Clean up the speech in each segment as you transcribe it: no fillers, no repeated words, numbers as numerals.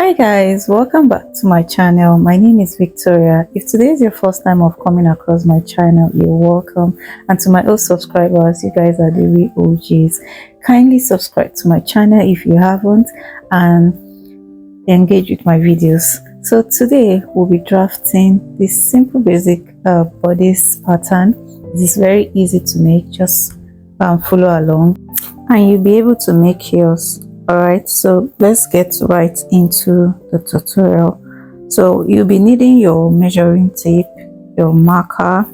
Hi guys, welcome back to my channel. My name is Victoria. If today is your first time of coming across my channel, you're welcome. And to my old subscribers, you guys are the real OGs. Kindly subscribe to my channel if you haven't and engage with my videos. So today we'll be drafting this simple basic bodice pattern. It is very easy to make. Just follow along and you'll be able to make yours. Alright, so let's get right into the tutorial. So you'll be needing your measuring tape, your marker,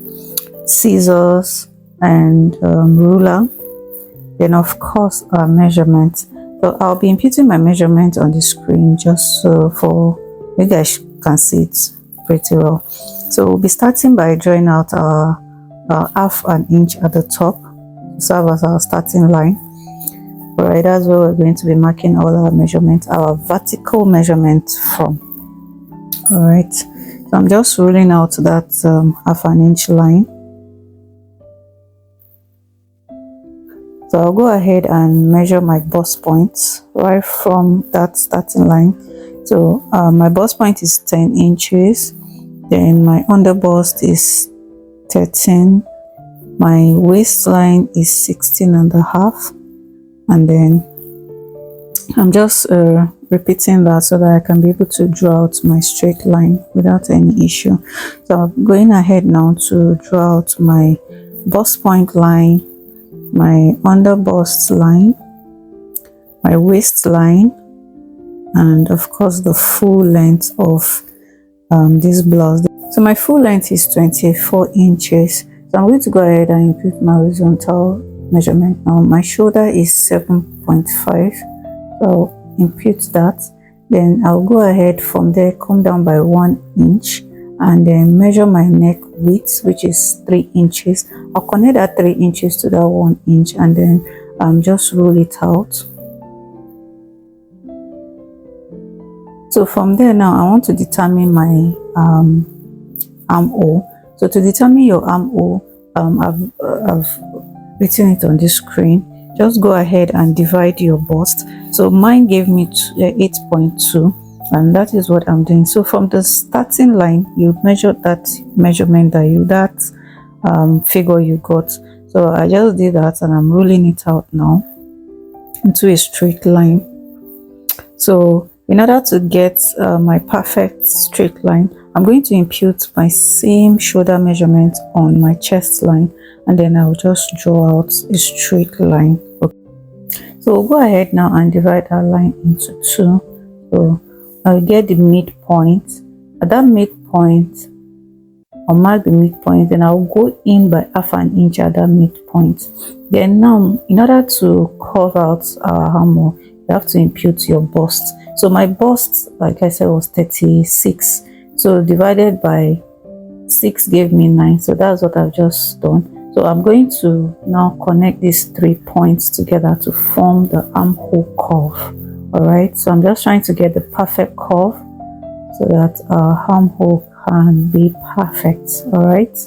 scissors, and ruler. Then of course our measurement. So I'll be inputting my measurement on the screen just so for you guys can see it pretty well. So we'll be starting by drawing out our half an inch at the top to serve as our starting line. Alright, that's where we're going to be marking all our measurements, our vertical measurement from. Alright, so I'm just ruling out that half an inch line. So I'll go ahead and measure my bust points right from that starting line. So my bust point is 10 inches, then my under bust is 13, my waistline is 16 and a half. And then I'm just repeating that so that I can be able to draw out my straight line without any issue. So I'm going ahead now to draw out my bust point line, my under bust line, my waistline, and of course the full length of this blouse. So my full length is 24 inches. So I'm going to go ahead and input my horizontal measurement now. My shoulder is 7.5, so impute that. Then I'll go ahead from there, come down by 1 inch, and then measure my neck width, which is 3 inches. I'll connect that 3 inches to that 1 inch, and then just roll it out. So from there now I want to determine my armhole. So to determine your armhole, I've written it on the screen. Just go ahead and divide your bust. So mine gave me 8.2, and that is what I'm doing. So from the starting line, you measure that measurement that figure you got. So I just did that, and I'm rolling it out now into a straight line. So in order to get my perfect straight line, I'm going to impute my same shoulder measurement on my chest line, and then I'll just draw out a straight line. Okay. So we'll go ahead now and divide our line into 2. So I'll get the midpoint. At that midpoint, I'll mark the midpoint, then I'll go in by half an inch at that midpoint. Then now, in order to curve out our armhole, you have to impute your bust. So my bust, like I said, was 36. So divided by 6 gave me 9. So that's what I've just done. So I'm going to now connect these 3 points together to form the armhole curve. Alright, so I'm just trying to get the perfect curve so that our armhole can be perfect. Alright.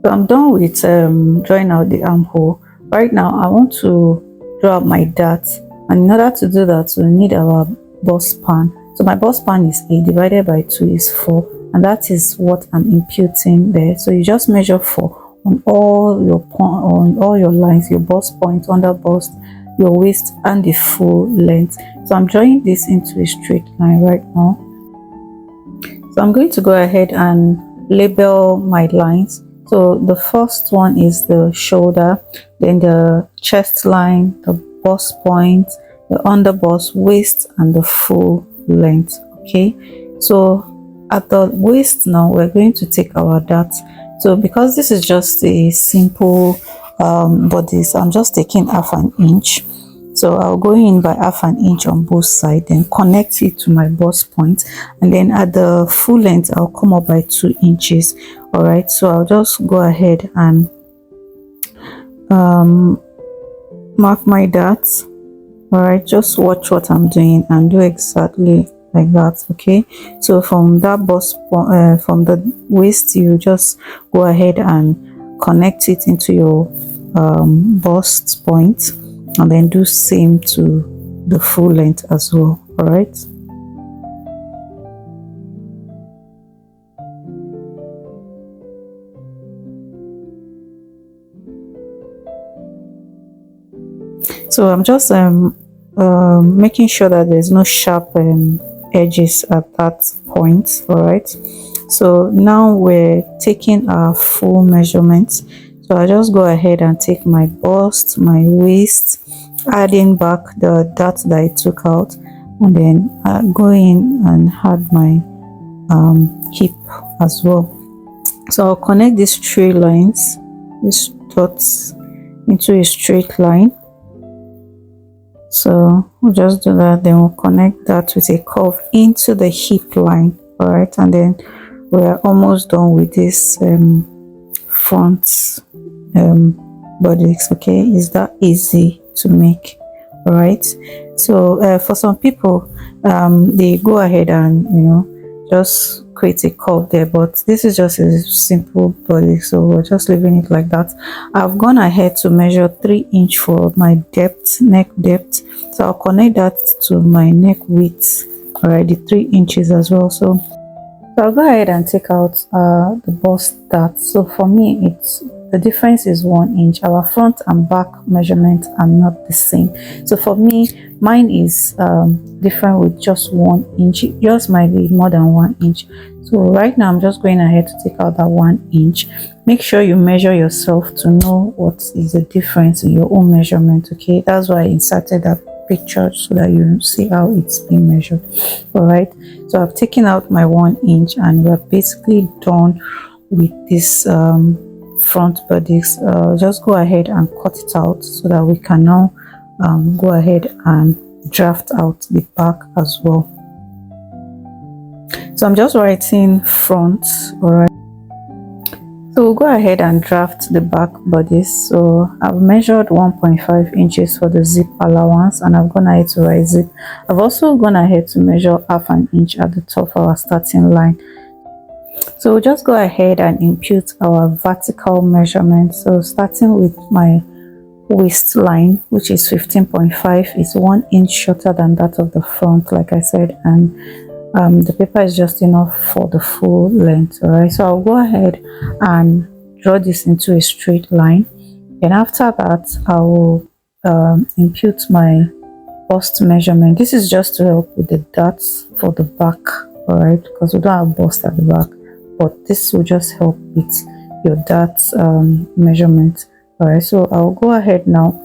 So I'm done with drawing out the armhole. Right now I want to draw out my dart, and in order to do that we need our bust span. So my bust span is 8, divided by 2 is 4, and that is what I'm imputing there. So you just measure 4 on all your lines, your bust point, under bust, your waist, and the full length. So I'm drawing this into a straight line right now. So I'm going to go ahead and label my lines. So the first one is the shoulder, then the chest line, the bust point, the under bust, waist, and the full length. Okay, so at the waist now we're going to take our dart. So because this is just a simple bodice, I'm just taking half an inch. So I'll go in by half an inch on both sides, then connect it to my bust point, and then at the full length I'll come up by 2 inches. All right, so I'll just go ahead and mark my darts. All right, just watch what I'm doing and do exactly like that. Okay, so from that bust from the waist, you just go ahead and connect it into your bust point, and then do same to the full length as well. All right. So I'm just making sure that there's no sharp edges at that point. All right. So now we're taking our full measurements. So I just go ahead and take my bust, my waist, adding back the dot that I took out, and then go in and add my hip as well. So I'll connect these three lines, these dots, into a straight line. So we'll just do that, then we'll connect that with a curve into the hip line. All right, and then we're almost done with this front bodice. Okay, is that easy to make? All right. So for some people, they go ahead and just create a curve there, but this is just a simple body, so we're just leaving it like that. I've gone ahead to measure 3 inch for my depth, neck depth, so I'll connect that to my neck width. All right, the 3 inches as well. So I'll go ahead and take out the bust dart. So for me, the difference is 1 inch. Our front and back measurements are not the same. So for me, mine is different with just 1 inch. Yours might be more than 1 inch. So right now I'm just going ahead to take out that 1 inch. Make sure you measure yourself to know what is the difference in your own measurement. Okay, that's why I inserted that picture so that you see how it's being measured. All right, so I've taken out my 1 inch and we're basically done with this front bodice. Just go ahead and cut it out so that we can now go ahead and draft out the back as well. So I'm just writing front. All right, so we'll go ahead and draft the back bodice. So I've measured 1.5 inches for the zip allowance, and I've gone ahead to write zip. I've also gone ahead to measure half an inch at the top of our starting line. So we'll just go ahead and impute our vertical measurement. So starting with my waistline, which is 15.5, is 1 inch shorter than that of the front, like I said, and the paper is just enough for the full length. All right, so I'll go ahead and draw this into a straight line, and after that I will impute my bust measurement. This is just to help with the dots for the back. All right, because we don't have bust at the back, but this will just help with your dots measurement. All right, so I'll go ahead now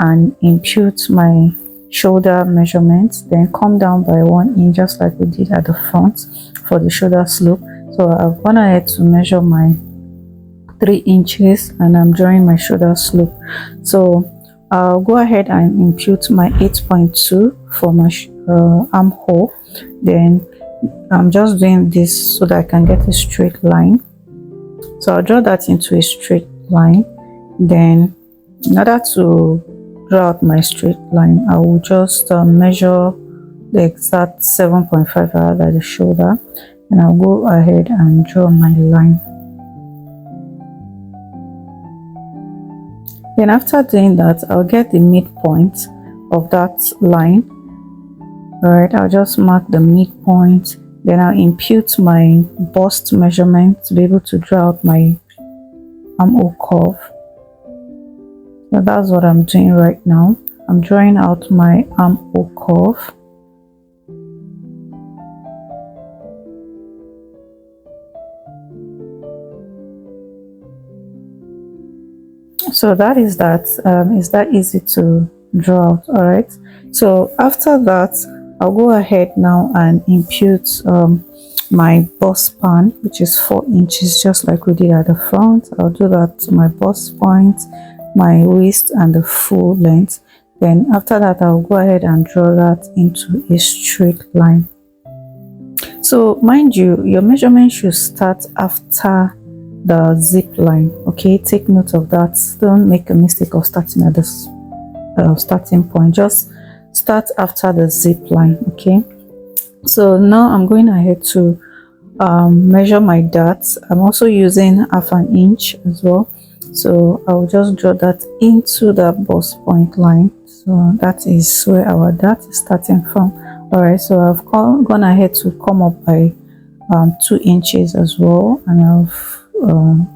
and impute my shoulder measurements, then come down by 1 inch just like we did at the front for the shoulder slope. So I've gone ahead to measure my 3 inches and I'm drawing my shoulder slope. So I'll go ahead and impute my 8.2 for my armhole. Then I'm just doing this so that I can get a straight line. So I'll draw that into a straight line. Then in order to draw out my straight line, I will just measure the exact 7.5 I had at the shoulder, and I'll go ahead and draw my line. Then after doing that, I'll get the midpoint of that line. All right, I'll just mark the midpoint. Then I'll impute my bust measurement to be able to draw out my armhole curve. So that's what I'm doing right now. I'm drawing out my armhole curve. So that is that. Is that easy to draw out? All right. So after that, I'll go ahead now and impute my bust span, which is 4 inches, just like we did at the front. I'll do that to my bust point, my waist, and the full length. Then after that, I'll go ahead and draw that into a straight line. So mind you, your measurement should start after the zip line. Okay, take note of that. Don't make a mistake of starting at this starting point. Just start after the zip line. Okay, so now I'm going ahead to measure my darts. I'm also using half an inch as well, so I'll just draw that into the bust point line. So that is where our dart is starting from. All right, so I've gone ahead to come up by 2 inches as well, and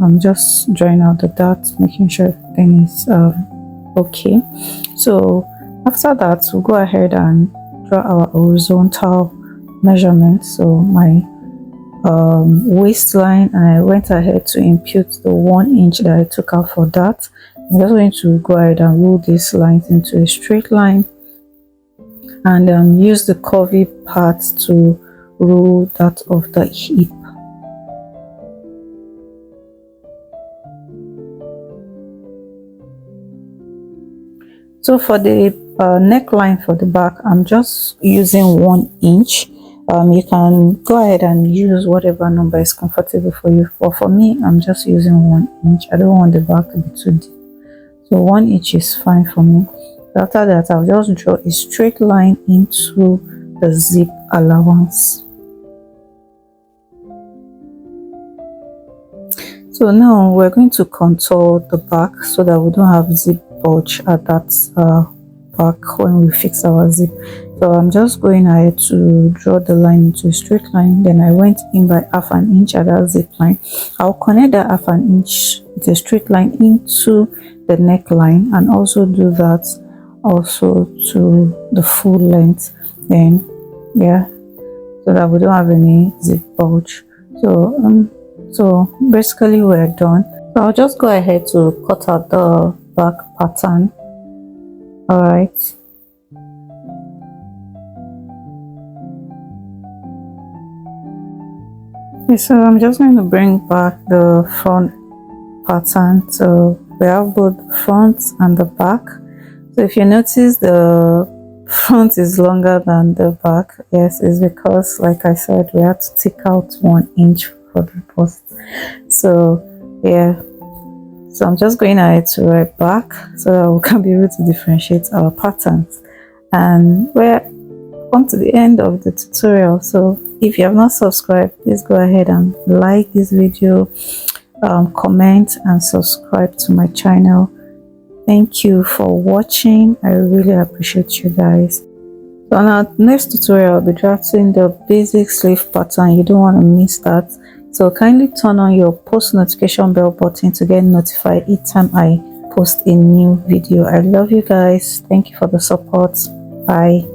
I'm just drawing out the dart, making sure everything is okay. So after that, we'll go ahead and draw our horizontal measurement. So my waistline, and I went ahead to impute the 1 inch that I took out for that. I'm just going to go ahead and roll these lines into a straight line, and use the curvy part to roll that of the hip. So for the neckline for the back, I'm just using 1 inch. You can go ahead and use whatever number is comfortable for you, but for me, I'm just using 1 inch. I don't want the back to be too deep, so 1 inch is fine for me. After that, I'll just draw a straight line into the zip allowance. So now we're going to contour the back so that we don't have zip bulge at that back when we fix our zip. So I'm just going ahead to draw the line into a straight line. Then I went in by 1/2 inch at that zip line. I'll connect that 1/2 inch with a straight line into the neckline, and also do that also to the full length. Then yeah, so that we don't have any zip bulge. So basically we're done. So I'll just go ahead to cut out the back pattern. All right. Okay, so I'm just going to bring back the front pattern. So we have both the front and the back. So if you notice, the front is longer than the back. Yes, it's because, like I said, we had to take out 1 inch for the bust. So yeah, so I'm just going ahead to write back so that we can be able to differentiate our patterns. And we're come to the end of the tutorial. So if you have not subscribed, please go ahead and like this video, comment and subscribe to my channel. Thank you for watching. I really appreciate you guys. So in our next tutorial, I'll be drafting the basic sleeve pattern. You don't want to miss that. So kindly turn on your post notification bell button to get notified each time I post a new video. I love you guys. Thank you for the support. Bye.